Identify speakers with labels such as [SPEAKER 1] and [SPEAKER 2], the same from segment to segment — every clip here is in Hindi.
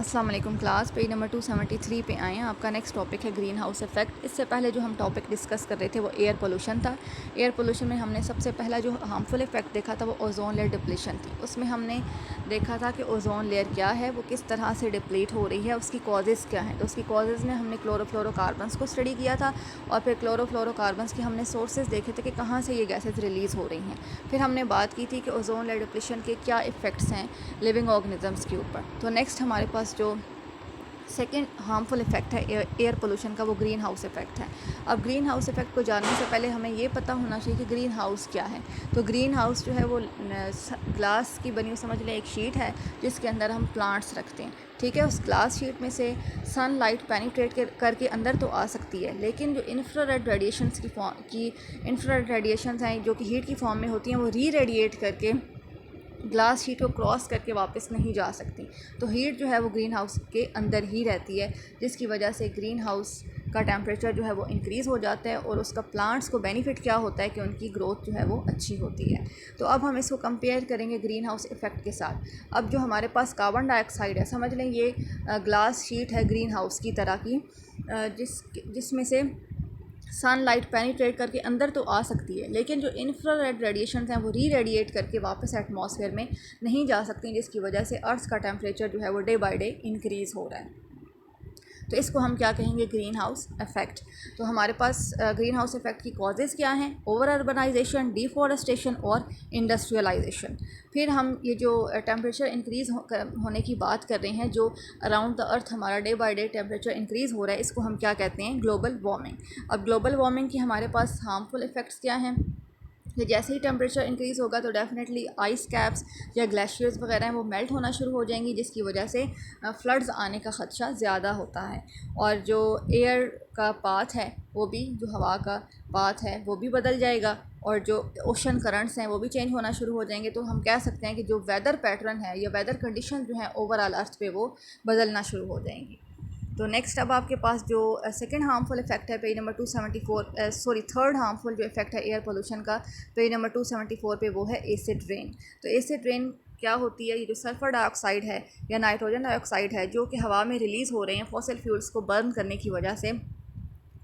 [SPEAKER 1] अस्सलाम वालेकुम क्लास, पेज नंबर 273 पे आए हैं। आपका नेक्स्ट टॉपिक है ग्रीन हाउस इफ़ेक्ट। इससे पहले जो हम टॉपिक डिस्कस कर रहे थे वो एयर पोल्यूशन था। एयर पोल्यूशन में हमने सबसे पहला जो हार्मफुल इफ़ेक्ट देखा था वो ओजोन लेयर डिप्लीशन थी। उसमें हमने देखा था कि ओजोन लेयर क्या है, वो किस तरह से डिप्लीट हो रही है, उसकी कॉजेज़ क्या हैं। तो उसकी कॉजेज़ में हमने क्लोरोफ्लोरोकार्बन्स को स्टडी किया था और फिर क्लोरोफ्लोरोकार्बन्स के हमने सोर्सेज देखे थे कि कहाँ से ये गैसेज रिलीज़ हो रही हैं। फिर हमने बात की थी कि ओजोन लेयर डिप्लीशन के क्या इफ़ेक्ट्स हैं लिविंग ऑर्गेनिजम्स के ऊपर। तो नेक्स्ट हमारे पास जो सेकेंड हार्मफुल इफ़ेक्ट है एयर पोल्यूशन का, वो ग्रीन हाउस इफ़ेक्ट है। अब ग्रीन हाउस इफ़ेक्ट को जानने से पहले हमें ये पता होना चाहिए कि ग्रीन हाउस क्या है। तो ग्रीन हाउस जो है वो ग्लास की बनी हुई समझ लें एक शीट है जिसके अंदर हम प्लांट्स रखते हैं। ठीक है, उस ग्लास शीट में से सनलाइट पेनिट्रेट करके अंदर तो आ सकती है, लेकिन जो इंफ्रारेड रेडिएशंस की इंफ्रारेड रेडिएशंस हैं जो कि हीट की फॉर्म में होती हैं, वो री रेडिएट करके ग्लास शीट को क्रॉस करके वापस नहीं जा सकती। तो हीट जो है वो ग्रीन हाउस के अंदर ही रहती है, जिसकी वजह से ग्रीन हाउस का टेम्परेचर जो है वो इंक्रीज़ हो जाता है और उसका प्लांट्स को बेनिफिट क्या होता है कि उनकी ग्रोथ जो है वो अच्छी होती है। तो अब हम इसको कंपेयर करेंगे ग्रीन हाउस इफ़ेक्ट के साथ। अब जो हमारे पास कार्बन डाइऑक्साइड है, समझ लें ये ग्लास शीट है ग्रीन हाउस की तरह की, जिसमें से सनलाइट पेनिट्रेट करके अंदर तो आ सकती है, लेकिन जो इंफ्रारेड रेडिएशंस हैं वो री रेडिएट करके वापस एटमॉस्फेयर में नहीं जा सकती, जिसकी वजह से अर्थ का टेम्परेचर जो है वो डे बाय डे इंक्रीज़ हो रहा है। तो इसको हम क्या कहेंगे, ग्रीन हाउस इफ़ेक्ट। तो हमारे पास ग्रीन हाउस इफ़ेक्ट की कॉजेज़ क्या हैं, ओवर अर्बनाइजेशन, डिफॉरेस्टेशन और इंडस्ट्रियलाइजेशन। फिर हम ये जो टेम्परेचर इंक्रीज़ होने की बात कर रहे हैं, जो अराउंड द अर्थ हमारा day by day temperature increase हो रहा है, इसको हम क्या कहते हैं, ग्लोबल वार्मिंग। अब ग्लोबल वार्मिंग की हमारे पास हार्मफुल इफ़ेक्ट्स क्या हैं कि जैसे ही टेम्परेचर इंक्रीज़ होगा तो डेफिनेटली आइस कैप्स या ग्लेशियर्स वगैरह हैं वो मेल्ट होना शुरू हो जाएंगी, जिसकी वजह से फ्लड्स आने का ख़दशा ज़्यादा होता है। और जो एयर का पाथ है वो भी, जो हवा का पाथ है वो भी बदल जाएगा और जो ओशन करंट्स हैं वो भी चेंज होना शुरू हो जाएंगे। तो हम कह सकते हैं कि जो वेदर पैटर्न है या वेदर कंडीशन जो है ओवरऑल अर्थ पे वो बदलना शुरू हो जाएंगी। तो नेक्स्ट अब आपके पास जो सेकंड हार्मफुल इफेक्ट है page number 274, sorry third harmful जो इफेक्ट है एयर पोल्यूशन का पेज नंबर 274 पे, वो है एसिड रेन। तो एसिड रेन क्या होती है, ये जो सल्फ़र डाइऑक्साइड है या नाइट्रोजन डाइऑक्साइड है जो कि हवा में रिलीज़ हो रहे हैं फॉसिल फ्यूल्स को बर्न करने की वजह से,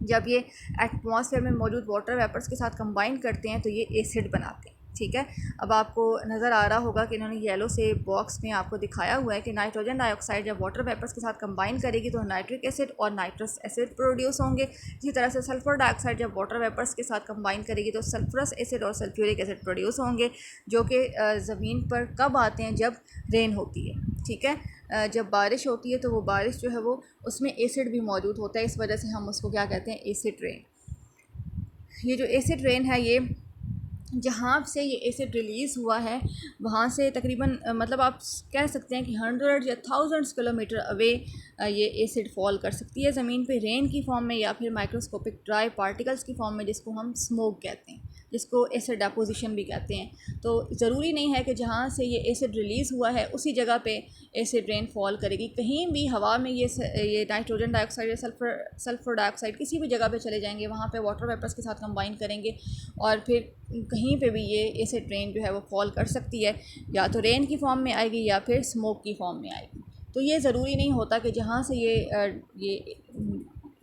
[SPEAKER 1] जब ये एटमॉस्फेयर में मौजूद वाटर वेपर्स के साथ कंबाइन करते हैं तो ये एसिड बनाते हैं। ठीक है, अब आपको नज़र आ रहा होगा कि इन्होंने येलो से बॉक्स में आपको दिखाया हुआ है कि नाइट्रोजन डाइऑक्साइड जब वाटर वेपर्स के साथ कंबाइन करेगी तो नाइट्रिक एसिड और नाइट्रस एसिड प्रोड्यूस होंगे। इसी तरह से सल्फ़र डाइऑक्साइड जब वाटर वेपर्स के साथ कंबाइन करेगी तो सल्फरस एसिड और सल्फ्यूरिक एसिड प्रोड्यूस होंगे, जो कि ज़मीन पर कब आते हैं, जब रेन होती है। ठीक है, जब बारिश होती है तो वो बारिश जो है वो उसमें एसिड भी मौजूद होता है, इस वजह से हम उसको क्या कहते हैं, एसिड रेन। ये जो एसिड रेन है, ये जहाँ से ये एसिड रिलीज़ हुआ है वहाँ से तकरीबन मतलब आप कह सकते हैं कि 100 या 1000 किलोमीटर अवे ये एसिड फॉल कर सकती है ज़मीन पे, रेन की फॉर्म में या फिर माइक्रोस्कोपिक ड्राई पार्टिकल्स की फॉर्म में, जिसको हम स्मोक कहते हैं, जिसको एसिड डेपोजिशन भी कहते हैं। तो ज़रूरी नहीं है कि जहाँ से ये एसिड रिलीज़ हुआ है उसी जगह पे एसिड रेन फॉल करेगी। कहीं भी हवा में ये नाइट्रोजन डाइऑक्साइड या सल्फ़र डाइऑक्साइड किसी भी जगह पे चले जाएंगे, वहाँ पे वाटर वेपर्स के साथ कंबाइन करेंगे और फिर कहीं पे भी ये एसिड रेन जो है वो फॉल कर सकती है, या तो रेन की फॉर्म में आएगी या फिर स्मोक की फॉर्म में आएगी। तो ये ज़रूरी नहीं होता कि जहाँ से ये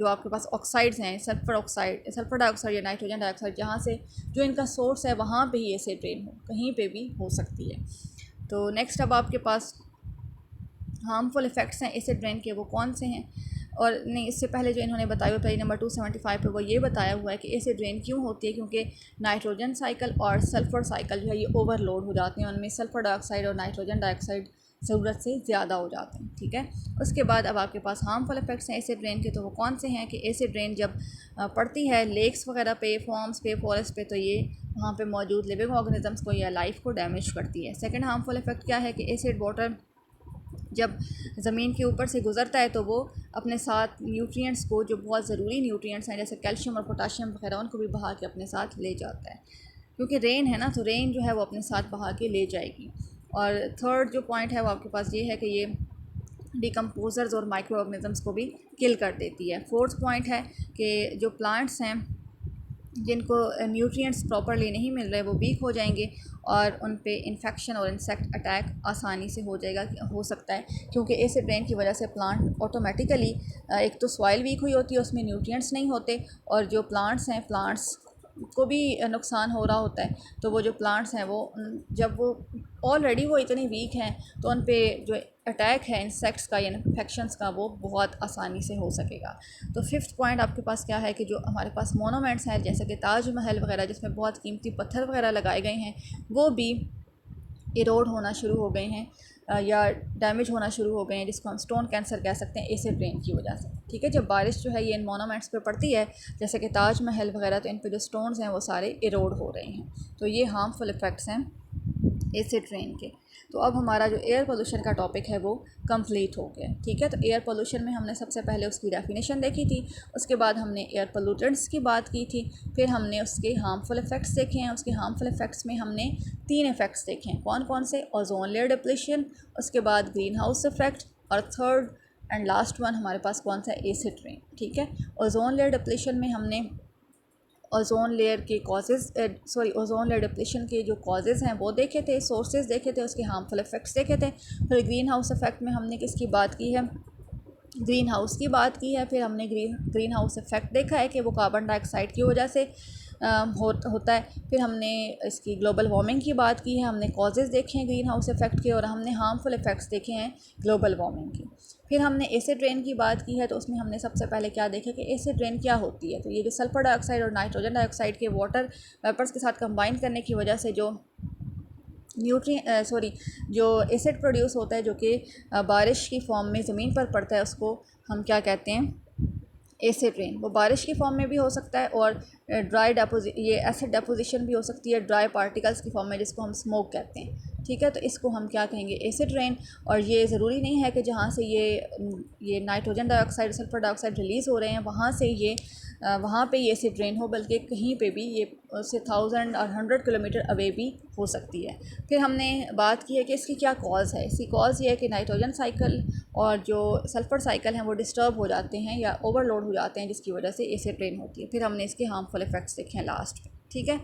[SPEAKER 1] जो आपके पास ऑक्साइड्स हैं, सल्फ़र डाइऑक्साइड या नाइट्रोजन डाइऑक्साइड, जहाँ से जो इनका सोर्स है वहाँ पे ही एसिड रेन हो, कहीं पे भी हो सकती है। तो नेक्स्ट अब आपके पास हार्मफुल इफ़ेक्ट्स हैं एसिड रेन के, वो कौन से हैं। और नहीं, इससे पहले जो इन्होंने बताया हुआ पेज नंबर 275 पे वो ये बताया हुआ है कि एसिड रेन क्यों होती है, क्योंकि नाइट्रोजन साइकिल और सल्फ़र साइकिल जो है ये ओवरलोड हो जाते हैं, उनमें सल्फ़र डाइऑक्साइड और नाइट्रोजन डाइऑक्साइड ज़रूरत से ज़्यादा हो जाते हैं। ठीक है, उसके बाद अब आपके पास हार्मफुल इफ़ेक्ट्स हैं एसिड रेन के, तो वो कौन से हैं कि एसिड रेन जब पड़ती है लेक्स वगैरह पे, फॉर्म्स पे, फॉरेस्ट पे, तो ये वहाँ पे मौजूद लिविंग ऑर्गेनिजम्स को या लाइफ को डैमेज करती है। सेकेंड हार्मफुल इफ़ेक्ट क्या है कि एसिड वाटर जब ज़मीन के ऊपर से गुज़रता है तो वो अपने साथ न्यूट्रिएंट्स को, जो बहुत ज़रूरी न्यूट्रिएंट्स हैं जैसे कैल्शियम और पोटाशियम वगैरह, उनको भी बहा के अपने साथ ले जाता है, क्योंकि रेन है ना, तो रेन जो है वो अपने साथ बहा के ले जाएगी। और थर्ड जो पॉइंट है वो आपके पास ये है कि ये डिकम्पोजर्स और माइक्रो ऑर्गेनिजम्स को भी किल कर देती है। फोर्थ पॉइंट है कि जो प्लांट्स हैं जिनको न्यूट्रिएंट्स प्रॉपरली नहीं मिल रहे वो वीक हो जाएंगे और उन पे इन्फेक्शन और इंसेक्ट अटैक आसानी से हो सकता है, क्योंकि एसिड रेन की वजह से प्लांट ऑटोमेटिकली एक तो सॉइल वीक हुई होती है, उसमें न्यूट्रिएंट्स नहीं होते, और जो प्लांट्स हैं प्लांट्स को भी नुकसान हो रहा होता है। तो वो जो प्लांट्स हैं वो जब वो ऑलरेडी वो इतनी वीक हैं तो उन पे जो अटैक है इंसेक्ट्स का या इन्फेक्शंस का वो बहुत आसानी से हो सकेगा। तो फिफ्थ पॉइंट आपके पास क्या है कि जो हमारे पास मोनूमेंट्स हैं जैसे कि ताजमहल वगैरह जिसमें बहुत कीमती पत्थर वगैरह लगाए गए हैं वो भी इरोड होना शुरू हो गए हैं या डैमेज होना शुरू हो गए हैं, जिसको हम स्टोन कैंसर कह सकते हैं एसिड रेन की वजह से। ठीक है, जब बारिश जो है ये इन मोनूमेंट्स पे पड़ती है जैसे कि ताजमहल वगैरह, तो इन पे जो स्टोन्स हैं वो सारे इरोड हो रहे हैं। तो ये हार्मफुल इफ़ेक्ट्स हैं एसिड रेन के। तो अब हमारा जो एयर पोल्यूशन का टॉपिक है वो कंप्लीट हो गया। ठीक है, तो एयर पोल्यूशन में हमने सबसे पहले उसकी डेफिनेशन देखी थी, उसके बाद हमने एयर पोल्यूटेंट्स की बात की थी, फिर हमने उसके हार्मफुल इफ़ेक्ट्स देखे हैं। उसके हार्मफुल इफ़ेक्ट्स में हमने 3 इफ़ेक्ट्स देखे हैं, कौन कौन से? ओजोन लेयर डिप्लीशन, उसके बाद ग्रीन हाउस इफ़ेक्ट, और थर्ड एंड लास्ट वन हमारे पास कौन सा? Acid rain. ठीक है, ओजोन लेयर डिप्लीशन में हमने ओजोन लेयर के ओजोन लेयर डिप्लीशन के जो कॉजेज़ हैं वो देखे थे, सोर्सेज देखे थे, उसके हार्मफुल इफ़ेक्ट्स देखे थे। फिर ग्रीन हाउस इफ़ेक्ट में हमने किसकी बात की है? ग्रीन हाउस की बात की है। फिर हमने ग्रीन हाउस इफ़ेक्ट देखा है कि वो कार्बन डाइऑक्साइड की वजह से होता है। फिर हमने इसकी ग्लोबल वार्मिंग की बात की है, हमने कॉजेज़ देखे हैं ग्रीन हाउस इफ़ेक्ट के, और हमने हार्मफुल इफ़ेक्ट्स देखे हैं ग्लोबल वार्मिंग के। फिर हमने एसिड रेन की बात की है, तो उसमें हमने सबसे पहले क्या देखा कि एसिड रेन क्या होती है। तो ये जो सल्फ़र डाइऑक्साइड और नाइट्रोजन डाइऑक्साइड के वाटर वेपर्स के साथ कंबाइन करने की वजह से जो जो एसिड प्रोड्यूस होता है जो कि बारिश की फॉर्म में ज़मीन पर पड़ता है, उसको हम क्या कहते हैं? Acid rain. वो बारिश की फॉर्म में भी हो सकता है और ये एसिड डेपोजिशन भी हो सकती है ड्राई पार्टिकल्स की फॉर्म में, जिसको हम स्मोक कहते हैं। ठीक है, तो इसको हम क्या कहेंगे? Acid rain. और ये ज़रूरी नहीं है कि जहाँ से ये nitrogen dioxide, sulphur dioxide release हो रहे हैं वहाँ पे ये एसिड रेन हो, बल्कि कहीं पे भी ये उससे 1000 और 100 किलोमीटर अवे भी हो सकती है। फिर हमने बात की है कि इसकी क्या कॉज है। इसकी कॉज ये है कि नाइट्रोजन साइकिल और जो सल्फ़र साइकिल हैं वो डिस्टर्ब हो जाते हैं या ओवरलोड हो जाते हैं, जिसकी वजह से एसिड रेन होती है। फिर हमने इसके हार्मफुल इफ़ेक्ट्स देखे हैं लास्ट में। ठीक है,